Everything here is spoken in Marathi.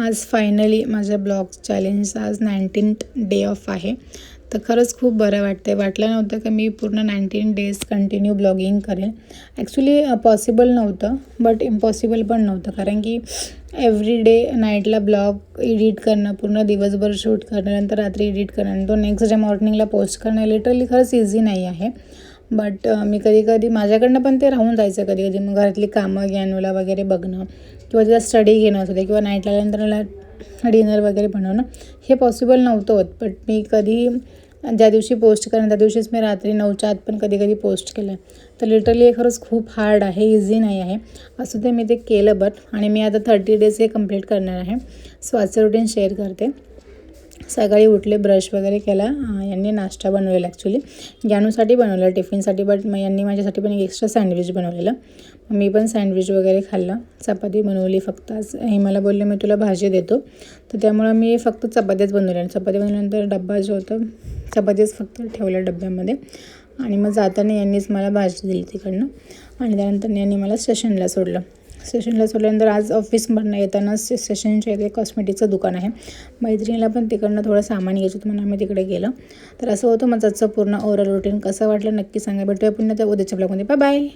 आज फायनली माझ्या ब्लॉग चॅलेंज आज 19th डे ऑफ आहे. तर खरंच खूप बरं वाटतं आहे. वाटलं नव्हतं की मी पूर्ण 19 डेज कंटिन्यू ब्लॉगिंग करेन. ॲक्च्युली पॉसिबल नव्हतं, बट इम्पॉसिबल पण नव्हतं. कारण की एव्हरी डे नाईटला ब्लॉग एडिट करणं, पूर्ण दिवसभर शूट करणं, नंतर रात्री एडिट करणं, तो नेक्स्ट डे मॉर्निंगला पोस्ट करणं लिटरली खरंच इझी नाही आहे. बट मी कधी माझ्याकडनं पण ते राहून जायचं कधी मग घरातली कामं ज्ञानूला वगैरे बघणं किंवा तिला स्टडी घेणं असू दे किंवा नाईटला आल्यानंतर मला डिनर वगैरे बनवणं हे पॉसिबल नव्हतं होत. बट मी कधी ज्या दिवशी पोस्ट करेन त्या दिवशीच मी रात्री 9च्या आत पण कधी पोस्ट केलं आहे. तर लिटरली हे खरंच खूप हार्ड आहे, इझी नाही आहे. असं ते मी ते केलं आणि मी आता 30 डेज हे कंप्लीट करणार आहे. सो आजचं रुटीन शेअर करते. सकाळी उठले, ब्रश वगैरे केला, यांनी नाश्ता बनवलेला ॲक्च्युली ज्ञानूसाठी बनवलं टिफिनसाठी, बट मग यांनी माझ्यासाठी पण एक एक्स्ट्रा सँडविच बनवलेलं. मी पण सँडविच वगैरे खाल्लं. चपाती बनवली फक्त. आज हे मला बोलले मी तुला भाजी देतो, तर त्यामुळं मी फक्त चपात्याच बनवल्या. चपाती बनवल्यानंतर डब्बा जो होता चपातीच फक्त ठेवल्या डब्यामध्ये आणि मग जाताना यांनीच मला भाजी दिली तिकडनं आणि त्यानंतर यांनी मला स्टेशनला सोडल्यानंतर आज ऑफिसमधनं येताना स्टेशनच्या इथे कॉस्मेटिकचं दुकान आहे. मैत्रिणीला पण तिकडनं थोडं सामान घ्यायचं होतं म्हणून आम्ही तिकडे गेलो. तर असं होतं माझं पूर्ण ओव्हरऑल रुटीन. कसं वाटलं नक्की सांगा. भेटूया पुन्हा त्या उद्याच्या ब्लॉगमध्ये. बाय.